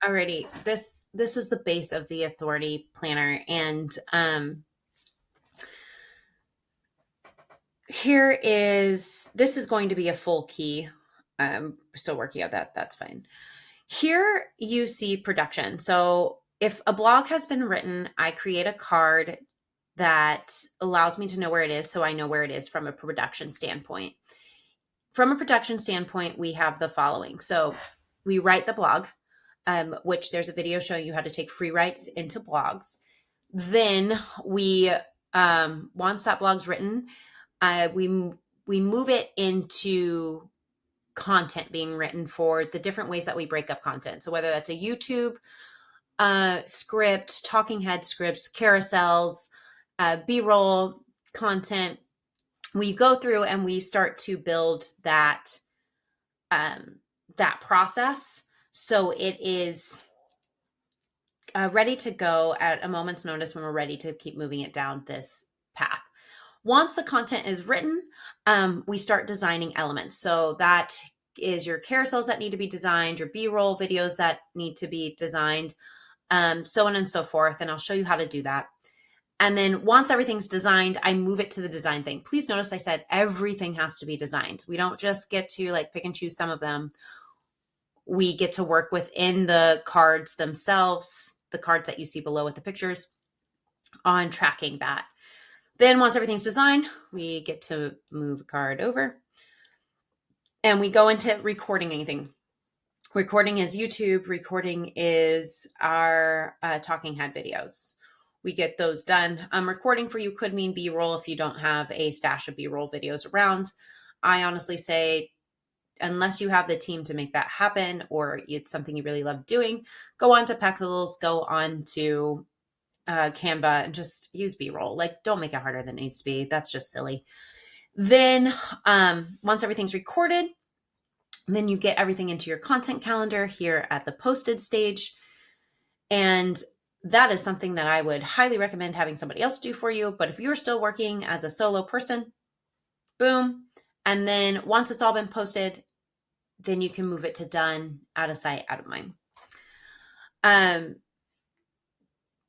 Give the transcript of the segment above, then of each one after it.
Alrighty, this is the base of the authority planner, and this is going to be a full key. I'm still working out that. That's fine. Here you see production. So if a blog has been written, I create a card that allows me to know where it is, so I know where it is from a production standpoint. From a production standpoint, we have the following. So we write the blog, which there's a video showing you how to take free writes into blogs. Then we, once that blog's written, we move it into content being written for the different ways that we break up content. So whether that's a YouTube script, talking head scripts, carousels, B-roll content, we go through and we start to build that that process so it is ready to go at a moment's notice when we're ready to keep moving it down this path. Once the content is written, we start designing elements. So that is your carousels that need to be designed, your B-roll videos that need to be designed, so on and so forth. And I'll show you how to do that. And then once everything's designed, I move it to the design thing. Please notice I said everything has to be designed. We don't just get to like pick and choose some of them. We get to work within the cards themselves, the cards that you see below with the pictures, on tracking that. Then once everything's designed, we get to move a card over and we go into recording anything. Recording is YouTube. Recording is our talking head videos. We get those done. Recording for you could mean B-roll if you don't have a stash of B-roll videos around. I honestly say, unless you have the team to make that happen or it's something you really love doing, go on to Pexels, go on to Canva and just use B-roll. Like, don't make it harder than it needs to be. That's just silly. Then once everything's recorded, then you get everything into your content calendar here at the posted stage. And that is something that I would highly recommend having somebody else do for you. But if you're still working as a solo person, boom. And then once it's all been posted, then you can move it to done, out of sight, out of mind.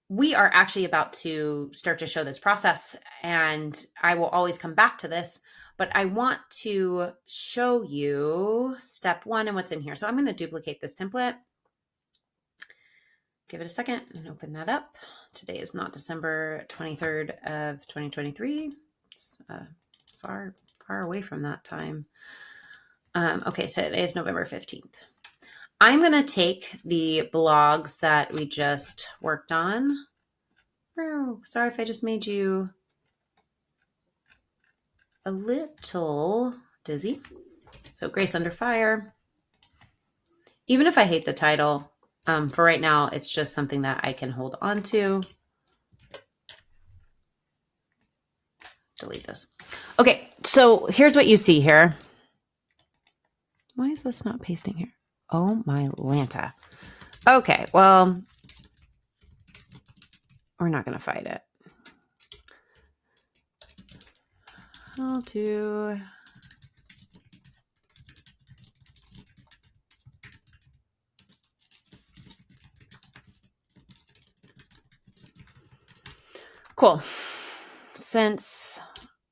We are actually about to start to show this process, and I will always come back to this, but I want to show you step one and what's in here. So I'm going to duplicate this template. Give it a second and open that up. Today is not December 23rd of 2023. It's far away from that time. Okay, so today is November 15th. I'm going to take the blogs that we just worked on. Oh, sorry if I just made you a little dizzy. So Grace Under Fire. Even if I hate the title, for right now, it's just something that I can hold on to. Delete this. Okay, so here's what you see here. Why is this not pasting here? Oh my Lanta. Okay, well, we're not going to fight it. How to... Cool. Since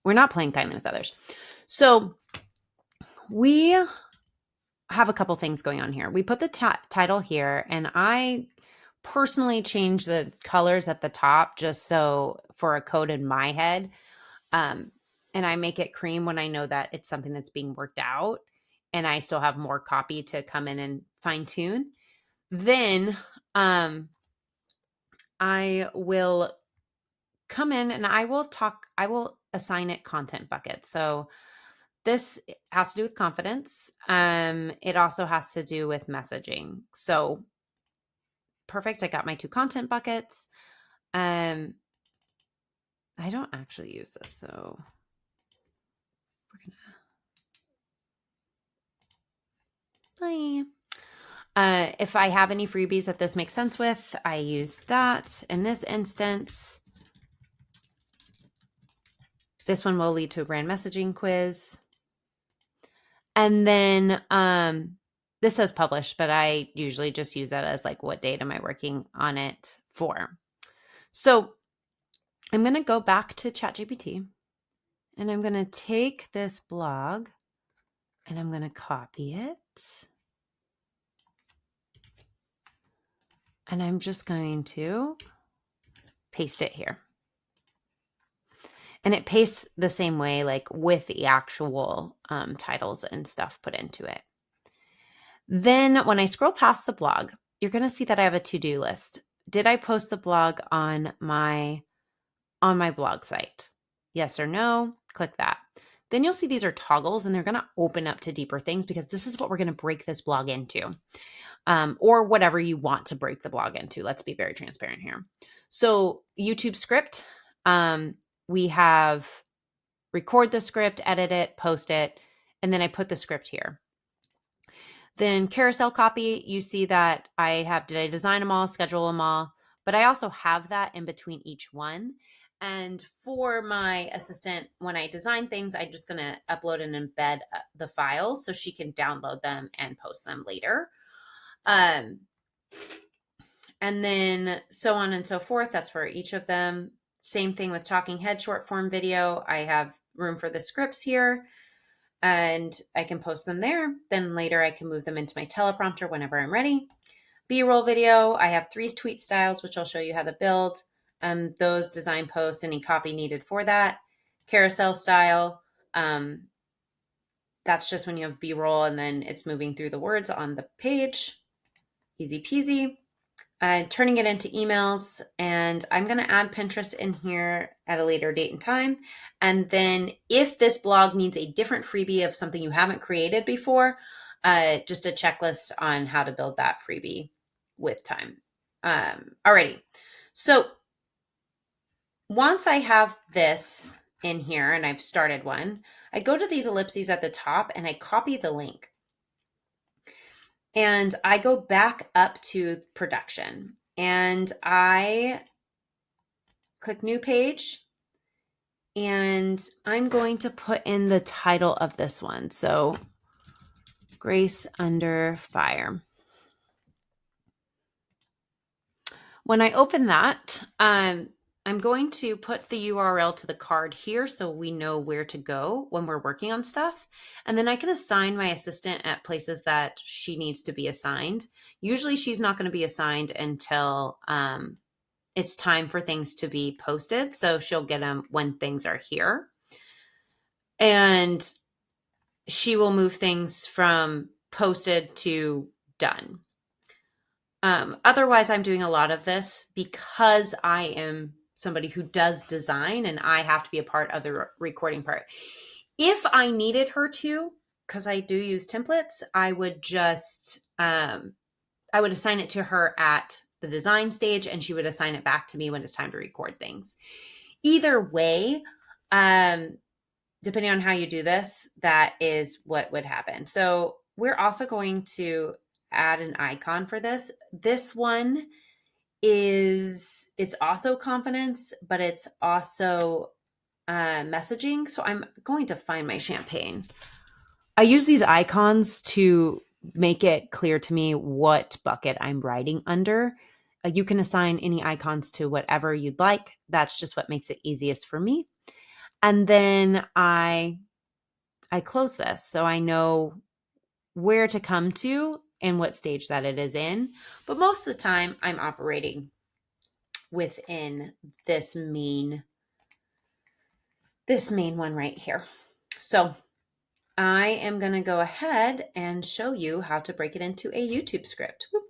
we're not playing kindly with others. So we have a couple things going on here. We put the title here, and I personally change the colors at the top just so for a code in my head. And I make it cream when I know that it's something that's being worked out and I still have more copy to come in and fine tune. Then I will come in and I will assign it content bucket. So this has to do with confidence. It also has to do with messaging. So perfect. I got my two content buckets. I don't actually use this, so we're gonna bye. If I have any freebies that this makes sense with, I use that. In this instance, this one will lead to a brand messaging quiz. And then this says published, but I usually just use that as like, what date am I working on it for? So I'm going to go back to ChatGPT and I'm going to take this blog and I'm going to copy it. And I'm just going to paste it here. And it pastes the same way, like with the actual titles and stuff put into it. Then when I scroll past the blog, you're going to see that I have a to-do list. Did I post the blog on my blog site? Yes or no? Click that. Then you'll see these are toggles and they're going to open up to deeper things because this is what we're going to break this blog into, or whatever you want to break the blog into. Let's be very transparent here. So YouTube script, we have record the script, edit it, post it, and then I put the script here. Then carousel copy, you see that did I design them all, schedule them all, but I also have that in between each one. And for my assistant, when I design things, I'm just going to upload and embed the files so she can download them and post them later. And then so on and so forth. That's for each of them. Same thing with talking head short form video. I have room for the scripts here and I can post them there. Then later I can move them into my teleprompter whenever I'm ready. B-roll video, I have 3 tweet styles, which I'll show you how to build. Those design posts, any copy needed for that. Carousel style, that's just when you have B-roll and then it's moving through the words on the page. Easy peasy. Turning it into emails, and I'm going to add Pinterest in here at a later date and time. And then if this blog needs a different freebie of something you haven't created before, just a checklist on how to build that freebie with time. Alrighty. So once I have this in here and I've started one, I go to these ellipses at the top and I copy the link. And I go back up to production and I click new page and I'm going to put in the title of this one. So Grace Under Fire. When I open that, I'm going to put the URL to the card here so we know where to go when we're working on stuff. And then I can assign my assistant at places that she needs to be assigned. Usually she's not going to be assigned until it's time for things to be posted. So she'll get them when things are here. And she will move things from posted to done. Otherwise, I'm doing a lot of this because I am somebody who does design and I have to be a part of the recording part. If I needed her to, because I do use templates, I would just, I would assign it to her at the design stage and she would assign it back to me when it's time to record things. Either way, depending on how you do this, that is what would happen. So we're also going to add an icon for this. This one it's also confidence, but it's also messaging. So I'm going to find my champagne. I use these icons to make it clear to me what bucket I'm writing under. You can assign any icons to whatever you'd like. That's just what makes it easiest for me. And then I close this so I know where to come to and what stage that it is in. But most of the time I'm operating within this main one right here. So I am going to go ahead and show you how to break it into a YouTube script. Whoop.